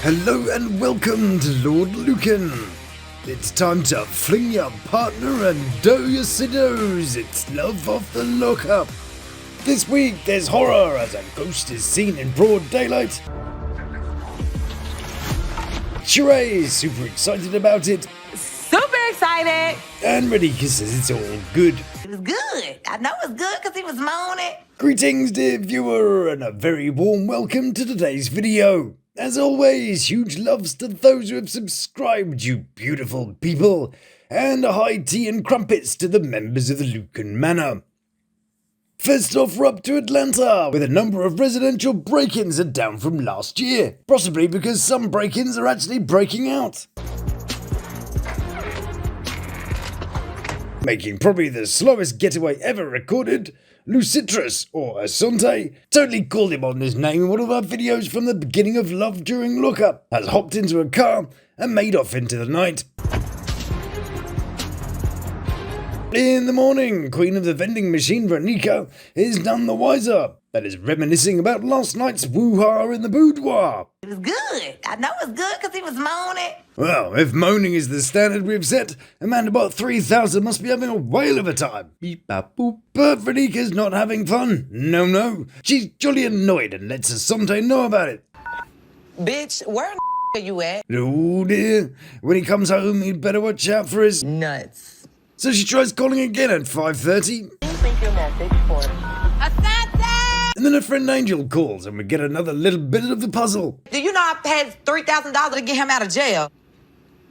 Hello and welcome to Lord Lukan. It's time to fling your partner and dough your sidos. It's love off the lockup. This week there's horror as a ghost is seen in broad daylight. Sharae is super excited about it. Super excited. And Raneka says it's all good. It was good. I know it's good because he was moaning. Greetings dear viewer and a very warm welcome to today's video. As always, huge loves to those who have subscribed, you beautiful people, and a high tea and crumpets to the members of the Lukan Manor. First off, we're up to Atlanta, where the number of residential break-ins are down from last year, possibly because some break-ins are actually breaking out. Making probably the slowest getaway ever recorded, Lucitrus, or Asonta, totally called him on his name in one of our videos from the beginning of Love During Lockup, has hopped into a car and made off into the night. In the morning, Queen of the Vending Machine Raneka is none the wiser, and is reminiscing about last night's woo-ha in the boudoir. It was good. I know it's good because he was moaning. Well, if moaning is the standard we've set, a man about 3,000 must be having a whale of a time. Beep, bap, boop. But Raneka's not having fun. No. She's jolly annoyed and lets Asonta know about it. Bitch, where the are you at? Oh dear. When he comes home, he'd better watch out for his Nuts. So she tries calling again at 5:30. Please leave your message for Asonta! And then her friend Angel calls and we get another little bit of the puzzle. Do you know I paid $3,000 to get him out of jail?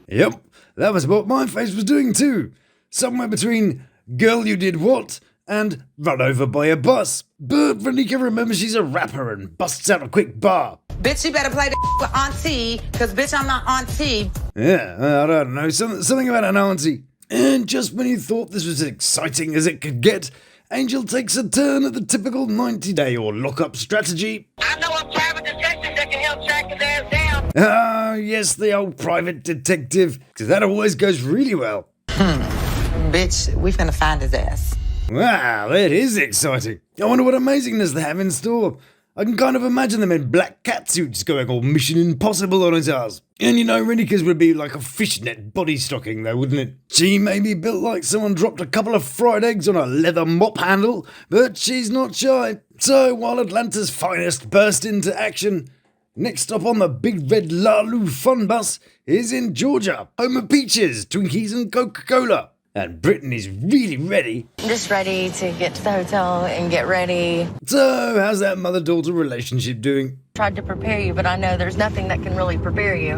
Yep, that was what my face was doing too. Somewhere between girl you did what and run over by a bus. But Raneka remembers she's a rapper and busts out a quick bar. Bitch, you better play the with auntie, because bitch, I'm not auntie. Yeah, I don't know, something about an auntie. And just when you thought this was as exciting as it could get, Angel takes a turn at the typical 90-day or lockup strategy. I know a private detective that can help track his ass down. Ah, yes, the old private detective, because that always goes really well. Bitch, we finna find his ass. Wow, that is exciting. I wonder what amazingness they have in store. I can kind of imagine them in black catsuits going all Mission Impossible on his ass. And you know, Raneka's would be like a fishnet body stocking though, wouldn't it? She may be built like someone dropped a couple of fried eggs on a leather mop handle, but she's not shy. So while Atlanta's finest burst into action, next stop on the big red Lalu fun bus is in Georgia, home of peaches, Twinkies and Coca-Cola. And Brittney's really ready. Just ready to get to the hotel and get ready. So, how's that mother-daughter relationship doing? Tried to prepare you, but I know there's nothing that can really prepare you.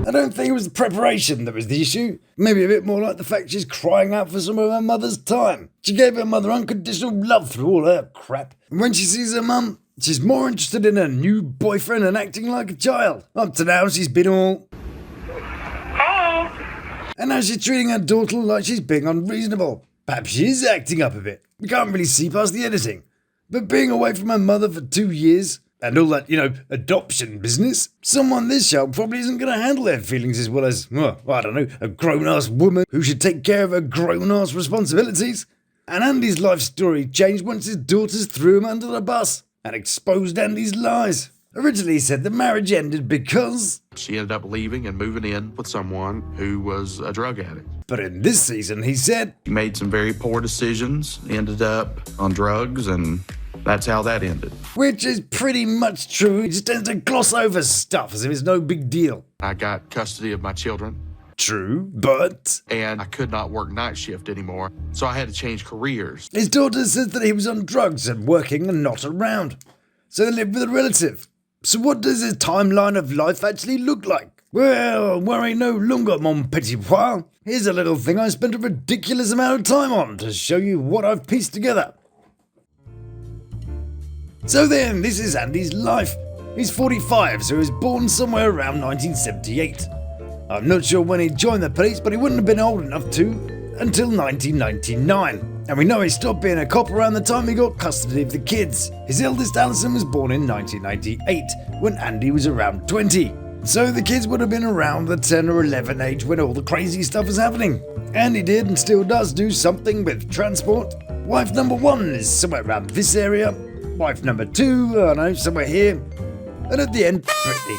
I don't think it was the preparation that was the issue. Maybe a bit more like the fact she's crying out for some of her mother's time. She gave her mother unconditional love through all her crap. And when she sees her mum, she's more interested in her new boyfriend and acting like a child. Up to now, she's been all... And now she's treating her daughter like she's being unreasonable. Perhaps she is acting up a bit. We can't really see past the editing. But being away from her mother for 2 years, and all that, adoption business, someone this young probably isn't going to handle their feelings as well as, well, I don't know, a grown-ass woman who should take care of her grown-ass responsibilities. And Andy's life story changed once his daughters threw him under the bus and exposed Andy's lies. Originally said the marriage ended because... She ended up leaving and moving in with someone who was a drug addict. But in this season, he said... He made some very poor decisions, ended up on drugs, and that's how that ended. Which is pretty much true. He just tends to gloss over stuff as if it's no big deal. I got custody of my children. True, but... And I could not work night shift anymore, so I had to change careers. His daughter says that he was on drugs and working and not around. So they lived with a relative. So what does his timeline of life actually look like? Well, worry no longer, mon petit pois. Here's a little thing I spent a ridiculous amount of time on to show you what I've pieced together. So then, this is Andy's life. He's 45, so he was born somewhere around 1978. I'm not sure when he joined the police, but he wouldn't have been old enough to until 1999. And we know he stopped being a cop around the time he got custody of the kids. His eldest Allison was born in 1998, when Andy was around 20. So the kids would have been around the 10 or 11 age when all the crazy stuff was happening. Andy did and still does do something with transport. Wife number 1 is somewhere around this area. Wife number 2, I don't know, somewhere here. And at the end, Brittney.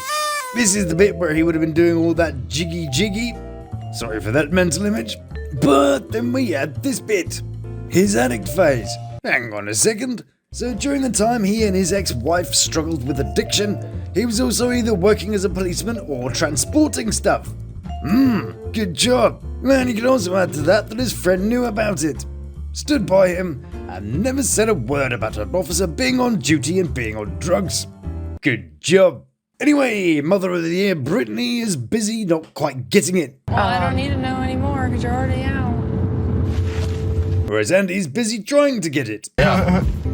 This is the bit where he would have been doing all that jiggy jiggy. Sorry for that mental image. But then we had this bit. His addict phase. Hang on a second. So during the time he and his ex-wife struggled with addiction, he was also either working as a policeman or transporting stuff. Good job. And you can also add to that his friend knew about it, stood by him, and never said a word about an officer being on duty and being on drugs. Good job. Anyway, Mother of the Year Brittney is busy not quite getting it. Well, I don't need to know anymore because you're already out. Whereas Andy's busy trying to get it.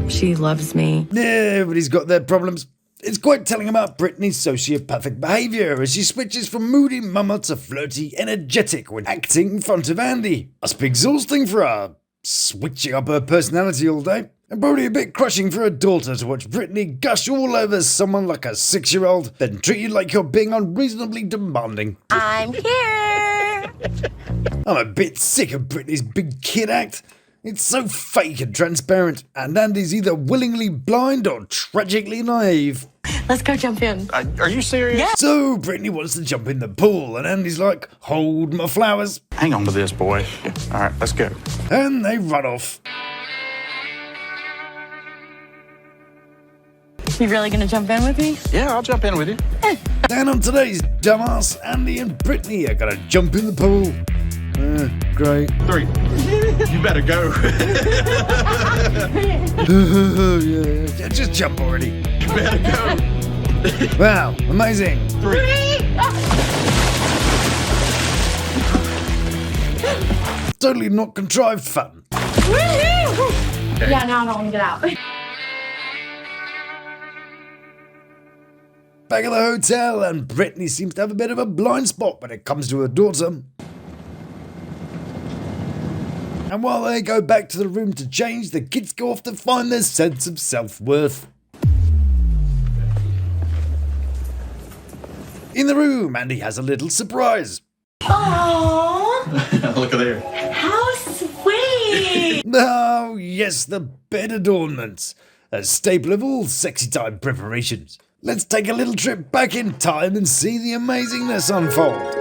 She loves me. Yeah, everybody's got their problems. It's quite telling about Brittney's sociopathic behaviour as she switches from moody mama to flirty, energetic when acting in front of Andy. Must be exhausting for her, switching up her personality all day. And probably a bit crushing for a daughter to watch Brittney gush all over someone like a 6-year-old, then treat you like you're being unreasonably demanding. I'm here. I'm a bit sick of Brittney's big kid act. It's so fake and transparent, and Andy's either willingly blind or tragically naive. Let's go jump in. Are you serious? Yeah. So Brittney wants to jump in the pool, and Andy's like, hold my flowers. Hang on to this, boy. All right, let's go. And they run off. You really gonna jump in with me? Yeah, I'll jump in with you. And on today's Dumbass, Andy and Brittney are gonna jump in the pool. Great. 3. You better go. Yeah, just jump already. You better go. Wow, amazing. 3. Totally not contrived fun. Yeah, now I don't want to get out. Back at the hotel, and Brittney seems to have a bit of a blind spot when it comes to her daughter. And while they go back to the room to change, the kids go off to find their sense of self-worth. In the room, Andy has a little surprise. Aww, Look at there. how sweet. Oh, yes, the bed adornments. A staple of all sexy time preparations. Let's take a little trip back in time and see the amazingness unfold.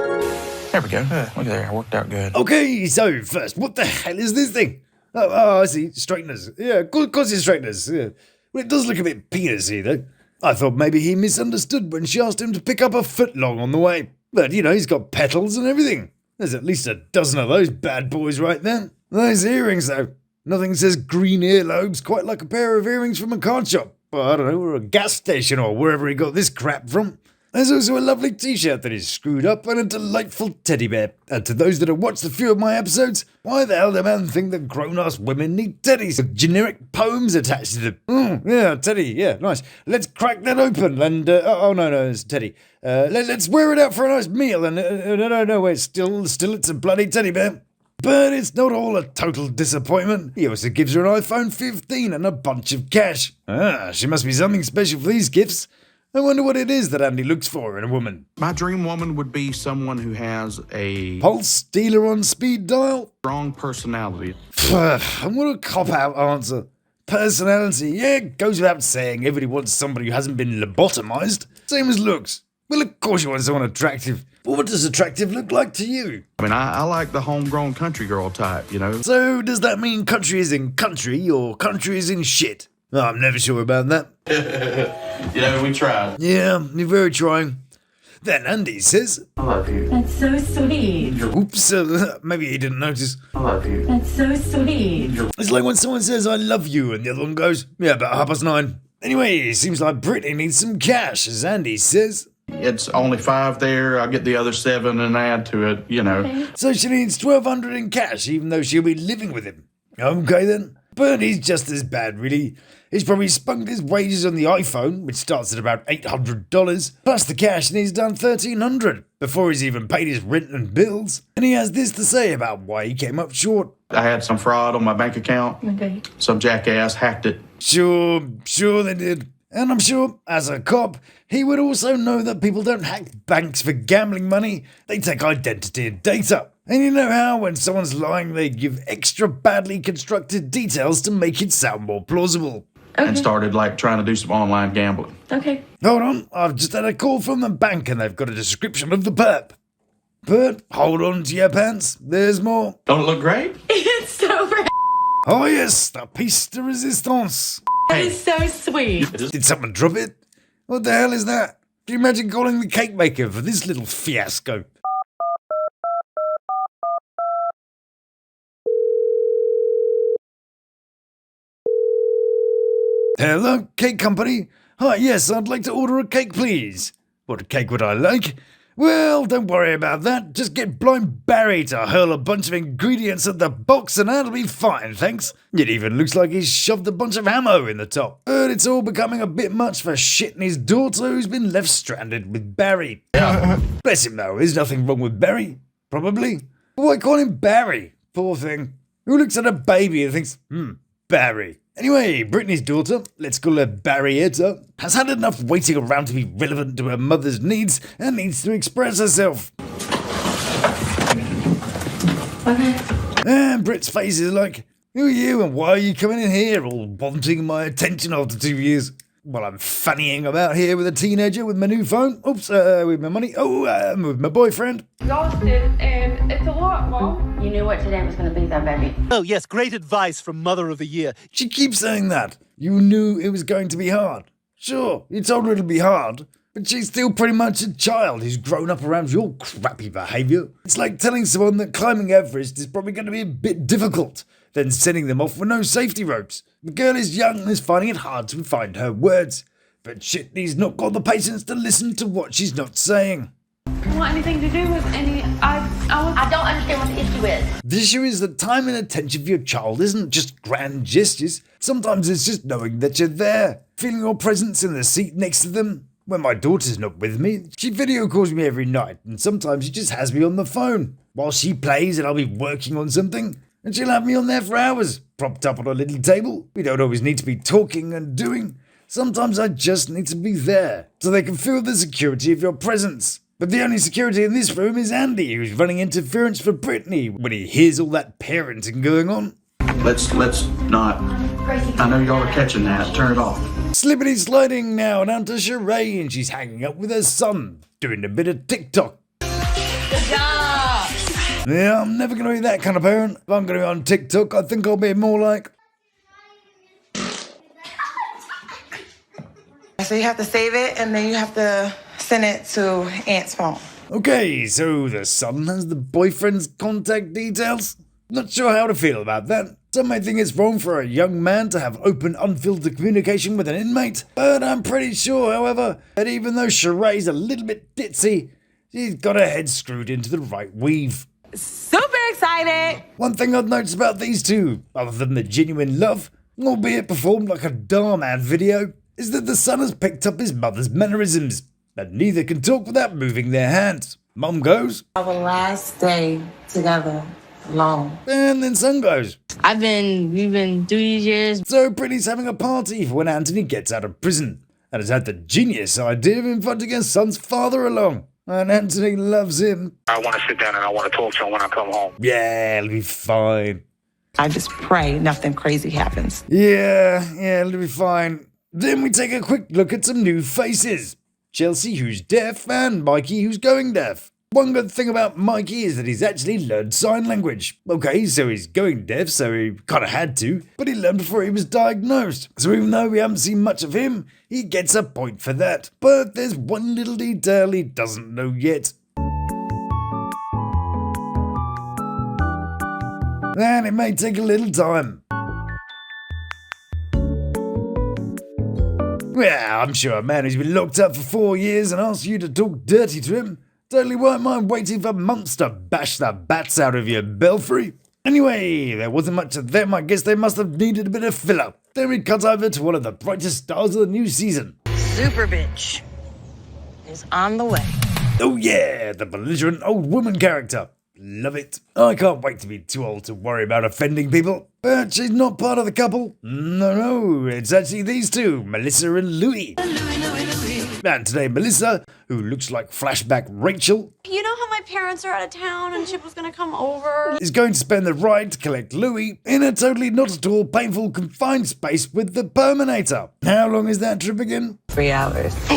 There we go. Look at there. It worked out good. Okay, so first, what the hell is this thing? Oh, I see. Straighteners. Yeah, of course it's straighteners. Yeah. Well, it does look a bit penisy, though. I thought maybe he misunderstood when she asked him to pick up a footlong on the way. But, you know, he's got petals and everything. There's at least a dozen of those bad boys right there. Those earrings, though. Nothing says green earlobes quite like a pair of earrings from a card shop. Well, I don't know, or a gas station or wherever he got this crap from. There's also a lovely t-shirt that is screwed up and a delightful teddy bear. And to those that have watched a few of my episodes, why the hell do men think that grown-ass women need teddies with generic poems attached to them? Yeah, teddy, yeah, nice. Let's crack that open and, oh no, it's teddy. Let's wear it out for a nice meal and, no, wait, still it's a bloody teddy bear. But it's not all a total disappointment. He also gives her an iPhone 15 and a bunch of cash. She must be something special for these gifts. I wonder what it is that Andy looks for in a woman. My dream woman would be someone who has a Pulse dealer on speed dial? strong personality. What a cop-out answer. Personality, yeah, goes without saying. Everybody wants somebody who hasn't been lobotomized. Same as looks. Well, of course you want someone attractive. But what does attractive look like to you? I mean, I like the homegrown country girl type, you know. So, does that mean country is in country or country is in shit? Oh, I'm never sure about that. You know, we tried. Yeah, you're very trying. Then Andy says, I love you. That's so sweet. oops, maybe he didn't notice. I love you. That's so sweet. It's like when someone says, I love you, and the other one goes, yeah, about 9:30. Anyway, it seems like Brittney needs some cash, as Andy says. It's only 5 there. I'll get the other 7 and add to it, you know. Okay. So she needs $1,200 in cash, even though she'll be living with him. Okay then. But he's just as bad, really. He's probably spunked his wages on the iPhone, which starts at about $800, plus the cash, and he's done $1,300 before he's even paid his rent and bills. And he has this to say about why he came up short. I had some fraud on my bank account. Okay. Some jackass hacked it. Sure they did. And I'm sure, as a cop, he would also know that people don't hack banks for gambling money. They take identity and data. And you know how, when someone's lying, they give extra badly constructed details to make it sound more plausible. and started like trying to do some online gambling. Okay. Hold on, I've just had a call from the bank and they've got a description of the perp. But hold on to your pants, there's more. Don't it look great? It's so rad. Oh yes, the piece de resistance. That is so sweet. Did someone drop it? What the hell is that? Can you imagine calling the cake maker for this little fiasco? Hello, cake company? Hi, yes, I'd like to order a cake, please. What cake would I like? Well, don't worry about that. Just get blind Barry to hurl a bunch of ingredients at the box and that'll be fine, thanks. It even looks like he's shoved a bunch of ammo in the top. But it's all becoming a bit much for shitting his daughter who's been left stranded with Barry. Bless him though, there's nothing wrong with Barry. Probably. But why call him Barry? Poor thing. Who looks at a baby and thinks, Barry. Anyway, Brittney's daughter, let's call her Barrietta, has had enough waiting around to be relevant to her mother's needs and needs to express herself. Okay. And Britt's face is like, who are you and why are you coming in here all wanting my attention after 2 years? Well, I'm fannying about here with a teenager with my new phone. Oops, with my money. With my boyfriend. Exhausted, and it's a lot, Mom. You knew what today was going to be, though, baby. Oh, yes, great advice from Mother of the Year. She keeps saying that. You knew it was going to be hard. Sure, you told her it'll be hard, but she's still pretty much a child who's grown up around your crappy behaviour. It's like telling someone that climbing Everest is probably going to be a bit difficult, then sending them off with no safety ropes. The girl is young and is finding it hard to find her words, but shit, he's not got the patience to listen to what she's not saying. Want anything to do with any? I don't understand what the issue is. The issue is that time and attention for your child isn't just grand gestures. Sometimes it's just knowing that you're there, feeling your presence in the seat next to them. When my daughter's not with me, she video calls me every night, and sometimes she just has me on the phone while she plays and I'll be working on something, and she'll have me on there for hours, propped up on a little table. We don't always need to be talking and doing. Sometimes I just need to be there, so they can feel the security of your presence. But the only security in this room is Andy, who's running interference for Brittney when he hears all that parenting going on. Let's not. I know y'all are catching that. Turn it off. Slippity sliding now down to Sharae, and she's hanging out with her son, doing a bit of TikTok. Good job. Yeah, I'm never going to be that kind of parent. If I'm going to be on TikTok, I think I'll be more like... So you have to save it and then you have to send it to Aunt's phone. Okay, so the son has the boyfriend's contact details? Not sure how to feel about that. Some may think it's wrong for a young man to have open, unfiltered communication with an inmate, but I'm pretty sure, however, that even though Sharae's a little bit ditzy, she's got her head screwed into the right weave. Super excited. One thing I've noticed about these two, other than the genuine love, albeit performed like a Darman video, is that the son has picked up his mother's mannerisms, and neither can talk without moving their hands. Mum goes, Our last day together, alone. and then son goes. We've been 3 years. So Brittney's having a party for when Antony gets out of prison, and has had the genius idea of inviting her son's father along. And Antony loves him. I want to sit down and I want to talk to him when I come home. Yeah, it'll be fine. I just pray nothing crazy happens. Yeah, it'll be fine. Then we take a quick look at some new faces. Chelsea, who's deaf, and Mikey, who's going deaf. One good thing about Mikey is that he's actually learned sign language. Okay, so he's going deaf, so he kind of had to, but he learned before he was diagnosed. So even though we haven't seen much of him, he gets a point for that. But there's one little detail he doesn't know yet. And it may take a little time. Well, I'm sure a man who's been locked up for 4 years and asks you to talk dirty to him totally won't mind waiting for months to bash the bats out of your belfry. Anyway, there wasn't much of them. I guess they must have needed a bit of filler. Then we cut over to one of the brightest stars of the new season. Super bitch is on the way. Oh yeah, the belligerent old woman character. Love it. I can't wait to be too old to worry about offending people. But she's not part of the couple. No, it's actually these two, Melissa and Louis. And today Melissa, who looks like flashback Rachel, You know how my parents are out of town and Chip was gonna come over? is going to spend the ride to collect Louis in a totally not at all painful confined space with the Perminator. How long is that trip again? 3 hours.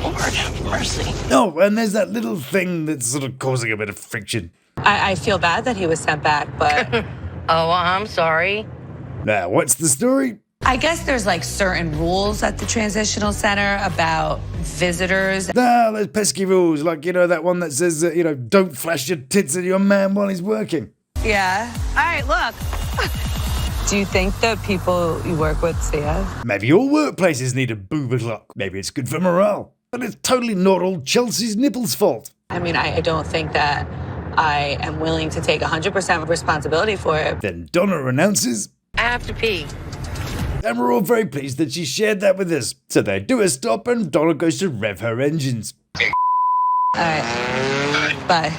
Lord have mercy. Oh, and there's that little thing that's sort of causing a bit of friction. I feel bad that he was sent back, but... Oh, I'm sorry. Now, what's the story? I guess there's like certain rules at the transitional center about visitors. Ah, those pesky rules, like, that one that says that, don't flash your tits at your man while he's working. Yeah. All right, look. Do you think the people you work with see us? Maybe all workplaces need a boober clock. Maybe it's good for morale. But it's totally not all Chelsea's nipples' fault. I mean, I don't think that I am willing to take 100% responsibility for it. Then Donna announces, I have to pee. and we're all very pleased that she shared that with us. So they do a stop and Donna goes to rev her engines. All right. Bye.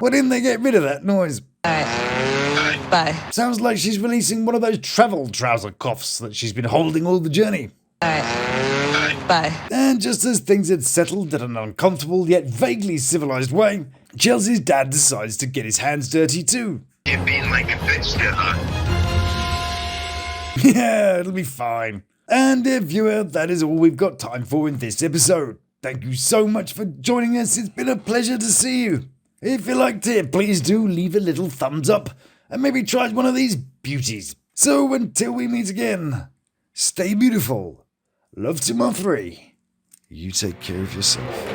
Why didn't they get rid of that noise? All right. Bye. Sounds like she's releasing one of those travel trouser coughs that she's been holding all the journey. All right. Bye. And just as things had settled in an uncomfortable yet vaguely civilized way, Chelsea's dad decides to get his hands dirty too. You've been like a bitch to her. Yeah, it'll be fine. And dear viewer, that is all we've got time for in this episode. Thank you so much for joining us. It's been a pleasure to see you. If you liked it, please do leave a little thumbs up and maybe try one of these beauties. So until we meet again, stay beautiful. Love to my 3. You take care of yourself.